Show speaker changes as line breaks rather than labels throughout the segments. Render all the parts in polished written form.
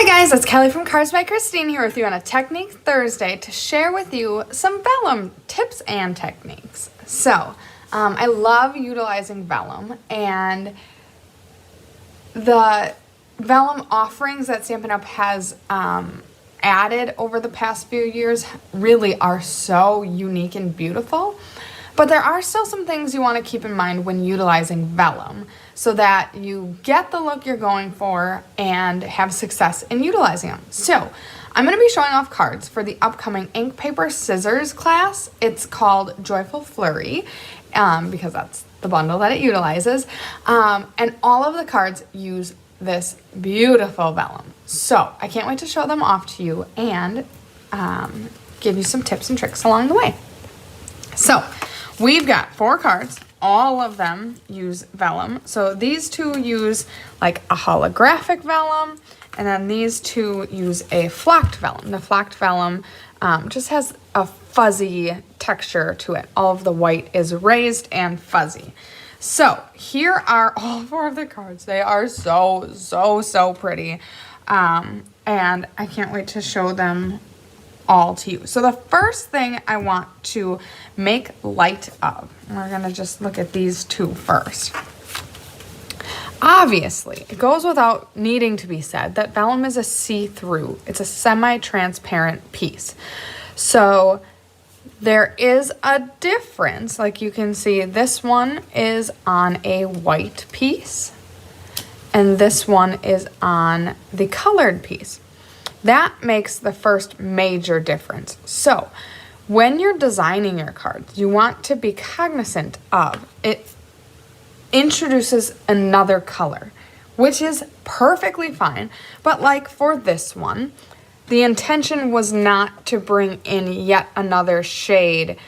Hi guys, it's Kelly from Cards by Christine here with you on a Technique Thursday to share with you some vellum tips and techniques. So, I love utilizing vellum, and the vellum offerings that Stampin' Up! Has added over the past few years really are so unique and beautiful. But there are still some things you want to keep in mind when utilizing vellum so that you get the look you're going for and have success in utilizing them. So I'm going to be showing off cards for the upcoming ink, paper, scissors class. It's called Joyful Flurry because that's the bundle that it utilizes. And all of the cards use this beautiful vellum. So I can't wait to show them off to you and give you some tips and tricks along the way. So we've got 4 cards. All of them use vellum. So these two use like a holographic vellum, and then these two use a flocked vellum. The flocked vellum just has a fuzzy texture to it. All of the white is raised and fuzzy. So here are all 4 of the cards. They are so pretty. And I can't wait to show them all to you. So the first thing I want to make light of, we're gonna just look at these 2 first. Obviously, it goes without needing to be said that vellum is a see-through. It's a semi-transparent piece. So there is a difference. Like you can see, this one is on a white piece and this one is on the colored piece. That makes the first major difference. So when you're designing your cards, you want to be cognizant of it introduces another color, which is perfectly fine. But like for this one, the intention was not to bring in yet another shade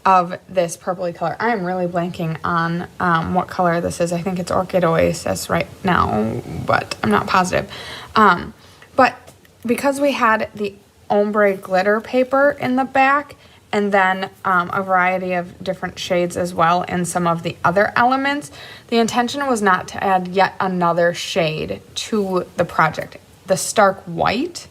of this purpley color. I am really blanking on what color this is. I think it's Orchid Oasis right now, but I'm not positive. But because we had the ombre glitter paper in the back and then a variety of different shades as well in some of the other elements, the intention was not to add yet another shade to the project. The stark white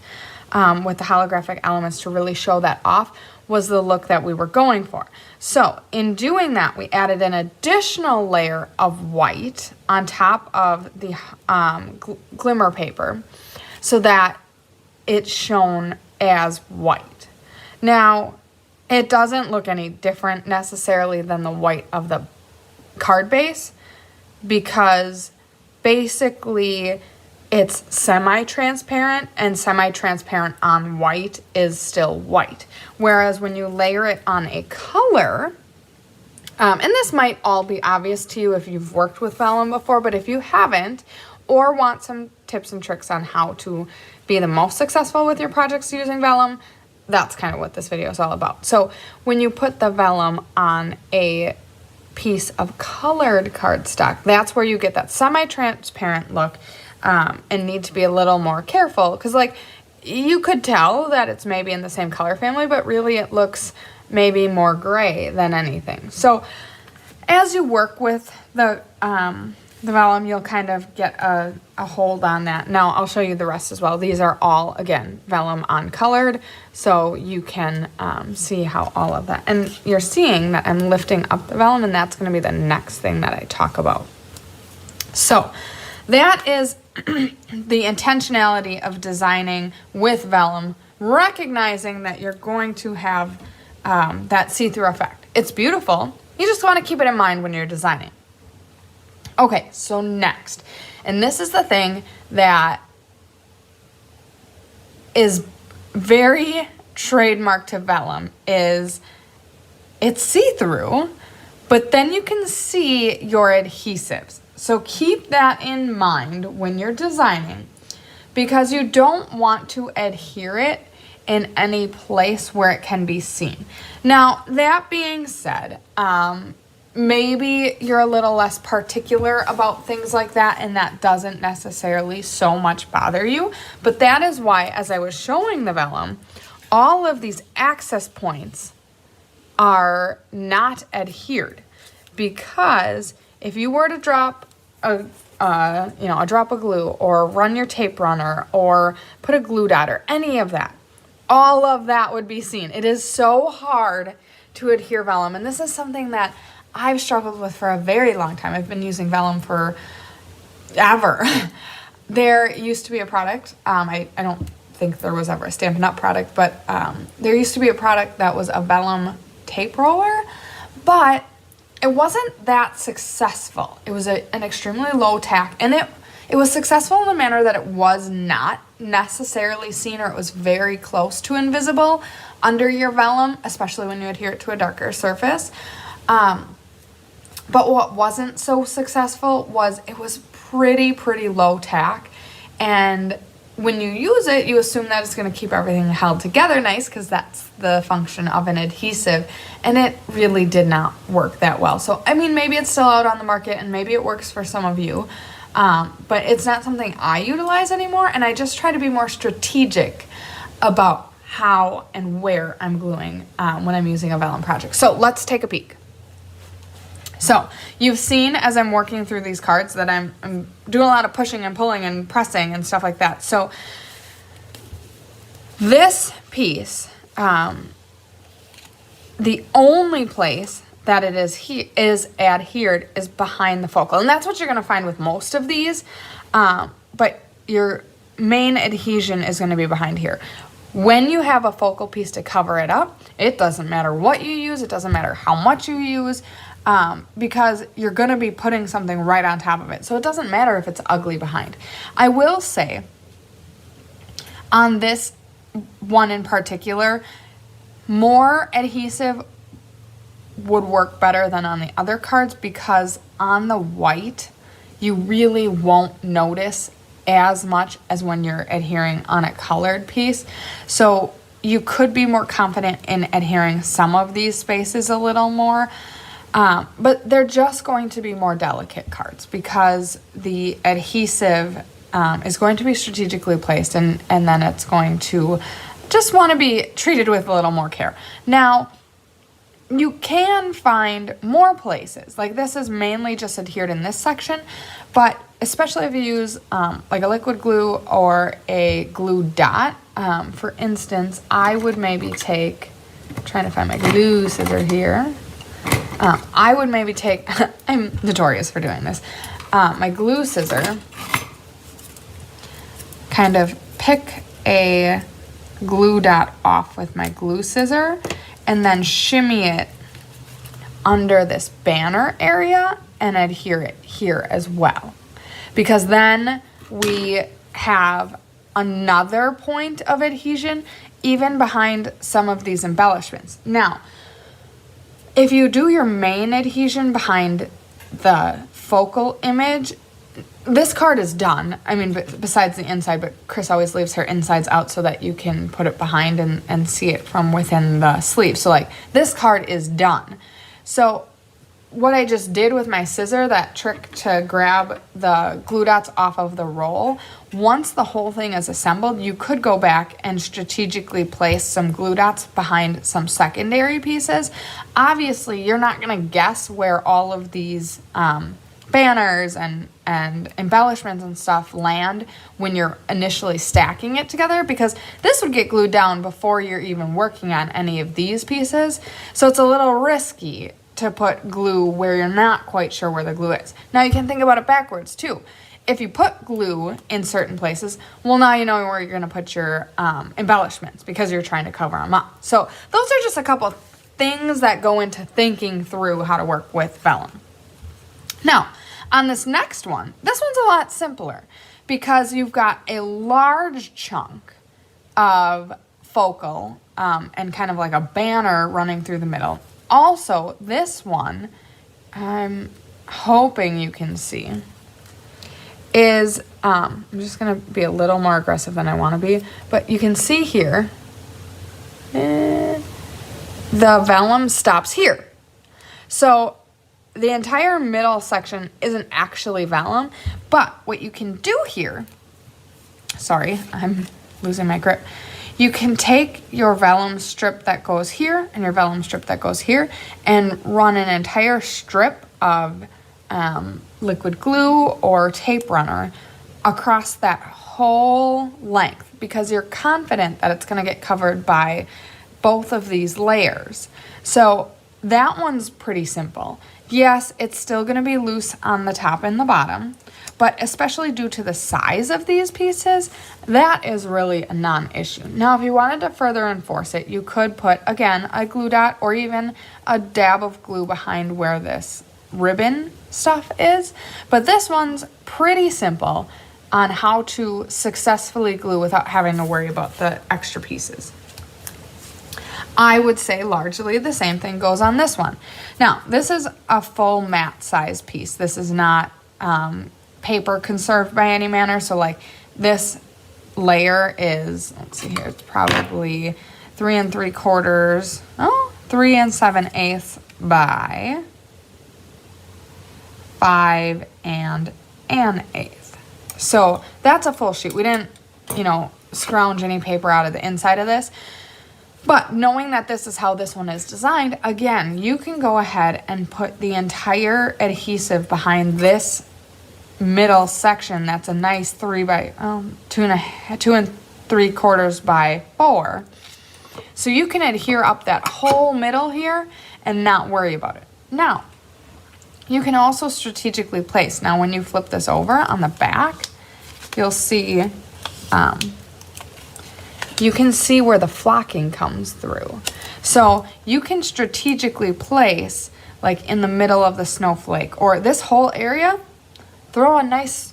with the holographic elements to really show that off was the look that we were going for. So in doing that, we added an additional layer of white on top of the glimmer paper so that it's shown as white. Now, it doesn't look any different necessarily than the white of the card base because basically it's semi-transparent, and semi-transparent on white is still white. Whereas when you layer it on a color, and this might all be obvious to you if you've worked with vellum before, but if you haven't or want some tips and tricks on how to be the most successful with your projects using vellum, that's kind of what this video is all about. So when you put the vellum on a piece of colored cardstock, that's where you get that semi-transparent look, and need to be a little more careful because like you could tell that it's maybe in the same color family, but really it looks maybe more gray than anything. So as you work with the vellum, you'll kind of get a hold on that. Now I'll show you the rest as well. These are all, again, vellum uncolored, so you can see how all of that, and you're seeing that I'm lifting up the vellum, and that's going to be the next thing that I talk about. So that is the intentionality of designing with vellum, recognizing that you're going to have that see-through effect. It's beautiful. You just want to keep it in mind when you're designing. Okay, so next, and this is the thing that is very trademark to vellum, is it's see-through, but then you can see your adhesives. So keep that in mind when you're designing because you don't want to adhere it in any place where it can be seen. Now, that being said, maybe you're a little less particular about things like that and that doesn't necessarily so much bother you, but that is why, as I was showing the vellum, all of these access points are not adhered, because if you were to drop a a drop of glue or run your tape runner or put a glue dot or any of that, all of that would be seen. It is so hard to adhere vellum, and this is something that I've struggled with for a very long time. I've been using vellum for ever. There used to be a product, I don't think there was ever a Stampin' Up! Product, but there used to be a product that was a vellum tape roller, but it wasn't that successful. It was an extremely low tack, and it was successful in the manner that it was not necessarily seen, or it was very close to invisible under your vellum, especially when you adhere it to a darker surface. But what wasn't so successful was it was pretty low tack, and when you use it, you assume that it's going to keep everything held together nice, because that's the function of an adhesive, and it really did not work that well. So, I mean, maybe it's still out on the market, and maybe it works for some of you, but it's not something I utilize anymore, and I just try to be more strategic about how and where I'm gluing when I'm using a vellum project. So let's take a peek. So you've seen as I'm working through these cards that I'm doing a lot of pushing and pulling and pressing and stuff like that. So this piece, the only place that it is adhered is behind the focal. And that's what you're going to find with most of these. But your main adhesion is going to be behind here. When you have a focal piece to cover it up, it doesn't matter what you use. It doesn't matter how much you use. Because you're going to be putting something right on top of it. So it doesn't matter if it's ugly behind. I will say, on this one in particular, more adhesive would work better than on the other cards, because on the white, you really won't notice as much as when you're adhering on a colored piece. So you could be more confident in adhering some of these spaces a little more. But they're just going to be more delicate cards, because the adhesive is going to be strategically placed, and then it's going to just want to be treated with a little more care. Now, you can find more places. Like, this is mainly just adhered in this section, but especially if you use like a liquid glue or a glue dot. For instance, I would maybe take, I'm trying to find my glue scissor here. I would maybe take, I'm notorious for doing this, my glue scissor, kind of pick a glue dot off with my glue scissor, and then shimmy it under this banner area and adhere it here as well. Because then we have another point of adhesion even behind some of these embellishments. Now, if you do your main adhesion behind the focal image, this card is done. I mean, besides the inside, but Chris always leaves her insides out so that you can put it behind and see it from within the sleeve. So, like, this card is done. So what I just did with my scissor, that trick to grab the glue dots off of the roll, once the whole thing is assembled, you could go back and strategically place some glue dots behind some secondary pieces. Obviously, you're not going to guess where all of these banners and embellishments and stuff land when you're initially stacking it together, because this would get glued down before you're even working on any of these pieces. So it's a little risky to put glue where you're not quite sure where the glue is. Now, you can think about it backwards too. If you put glue in certain places, well, now you know where you're going to put your embellishments, because you're trying to cover them up. So those are just a couple of things that go into thinking through how to work with vellum. Now, on this next one, this one's a lot simpler, because you've got a large chunk of focal and kind of like a banner running through the middle. Also, this one, I'm hoping you can see, is, I'm just going to be a little more aggressive than I want to be, but you can see here, the vellum stops here. So the entire middle section isn't actually vellum, but what you can do here, sorry, I'm losing my grip. You can take your vellum strip that goes here and your vellum strip that goes here and run an entire strip of liquid glue or tape runner across that whole length, because you're confident that it's going to get covered by both of these layers. So that one's pretty simple. Yes, it's still going to be loose on the top and the bottom, but especially due to the size of these pieces, that is really a non-issue. Now, if you wanted to further enforce it, you could put, again, a glue dot or even a dab of glue behind where this ribbon stuff is. But this one's pretty simple on how to successfully glue without having to worry about the extra pieces. I would say largely the same thing goes on this one. Now, this is a full mat size piece. This is not paper conserved by any manner. So like this layer is, let's see here, it's probably 3 3/4, 3 7/8 by 5 1/8. So that's a full sheet. We didn't, scrounge any paper out of the inside of this. But knowing that this is how this one is designed, again, you can go ahead and put the entire adhesive behind this middle section. That's a nice 2 3/4 by 4. So you can adhere up that whole middle here and not worry about it. Now, you can also strategically place. Now, when you flip this over on the back, you'll see, you can see where the flocking comes through. So you can strategically place, like in the middle of the snowflake or this whole area, throw a nice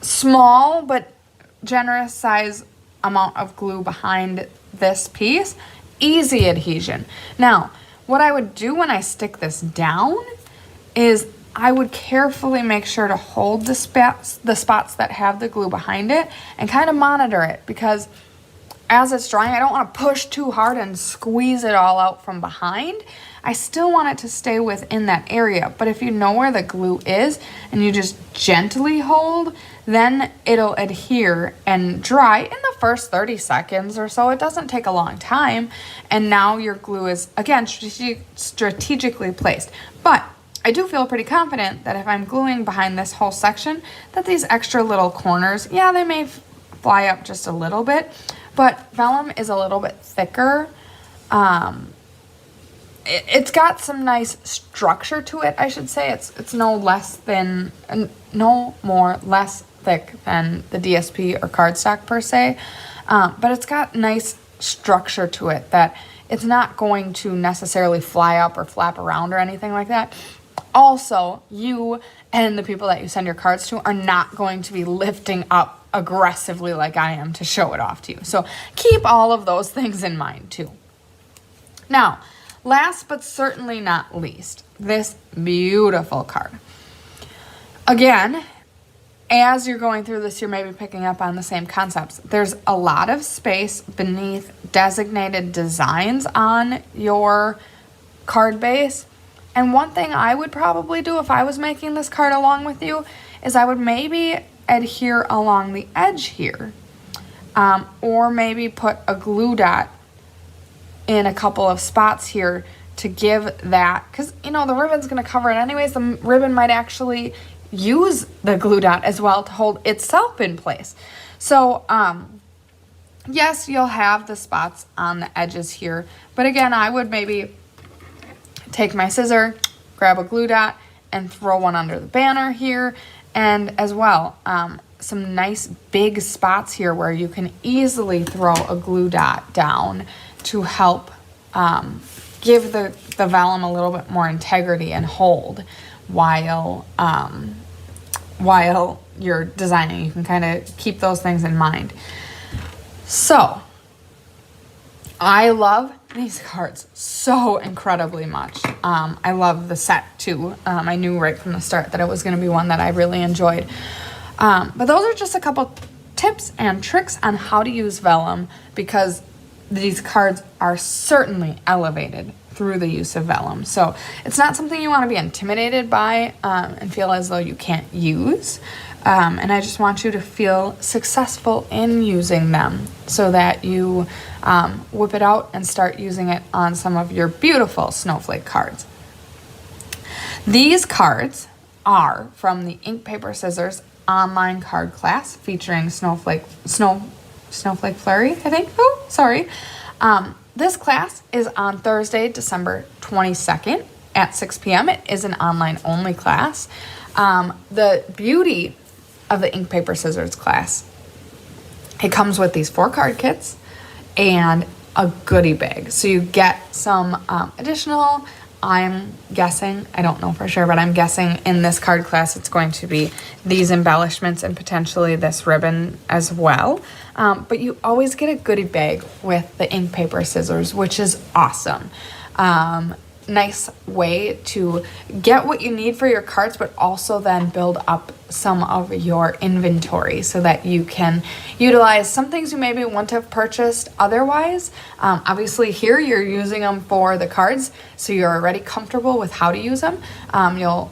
small but generous size amount of glue behind this piece. Easy adhesion. Now, what I would do when I stick this down is I would carefully make sure to hold the spots that have the glue behind it and kind of monitor it, because as it's drying, I don't want to push too hard and squeeze it all out from behind. I still want it to stay within that area. But if you know where the glue is and you just gently hold, then it'll adhere and dry in the first 30 seconds or so. It doesn't take a long time. And now your glue is, again, strategically placed. But I do feel pretty confident that if I'm gluing behind this whole section, that these extra little corners, yeah, they may fly up just a little bit, but vellum is a little bit thicker. It's got some nice structure to it, I should say. It's no less thick than the DSP or cardstock per se, but it's got nice structure to it that it's not going to necessarily fly up or flap around or anything like that. Also, you and the people that you send your cards to are not going to be lifting up aggressively like I am to show it off to you. So keep all of those things in mind too. Now, last but certainly not least, this beautiful card. Again, as you're going through this, you're maybe picking up on the same concepts. There's a lot of space beneath designated designs on your card base. And one thing I would probably do if I was making this card along with you is I would maybe adhere along the edge here, or maybe put a glue dot in a couple of spots here to give that, because the ribbon's going to cover it anyways. The ribbon might actually use the glue dot as well to hold itself in place. So yes, you'll have the spots on the edges here, but again, I would maybe take my scissor, grab a glue dot, and throw one under the banner here. And as well, some nice big spots here where you can easily throw a glue dot down to help give the vellum a little bit more integrity and hold while you're designing. You can kind of keep those things in mind. So I love these cards so incredibly much. I love the set too. I knew right from the start that it was going to be one that I really enjoyed. But those are just a couple tips and tricks on how to use vellum, because these cards are certainly elevated through the use of vellum. So it's not something you want to be intimidated by and feel as though you can't use. And I just want you to feel successful in using them so that you whip it out and start using it on some of your beautiful snowflake cards. These cards are from the Ink, Paper, Scissors online card class featuring Snowflake Flurry, I think. Oh, sorry. This class is on Thursday, December 22nd at 6 p.m. It is an online only class. The beauty of the Ink, Paper, Scissors class, it comes with these 4 card kits and a goodie bag. So you get some additional, I'm guessing, I don't know for sure, but I'm guessing in this card class it's going to be these embellishments and potentially this ribbon as well. But you always get a goodie bag with the Ink, Paper, Scissors, which is awesome. Nice way to get what you need for your cards, but also then build up some of your inventory so that you can utilize some things you maybe wouldn't have purchased otherwise. Obviously here you're using them for the cards, so you're already comfortable with how to use them. You'll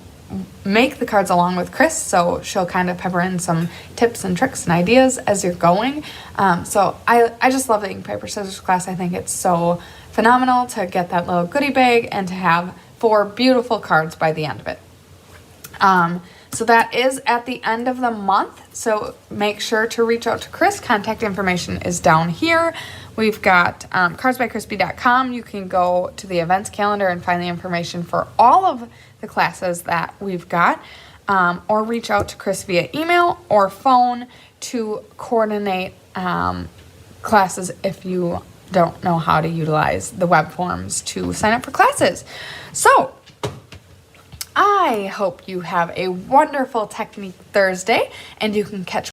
make the cards along with Chris, so she'll kind of pepper in some tips and tricks and ideas as you're going. So I just love the Ink, Paper, Scissors class. I think it's so phenomenal to get that little goodie bag and to have 4 beautiful cards by the end of it. So that is at the end of the month. So make sure to reach out to Chris. Contact information is down here. We've got cardsbycrispy.com. You can go to the events calendar and find the information for all of the classes that we've got, or reach out to Chris via email or phone to coordinate classes if you don't know how to utilize the web forms to sign up for classes. So I hope you have a wonderful Technique Thursday and you can catch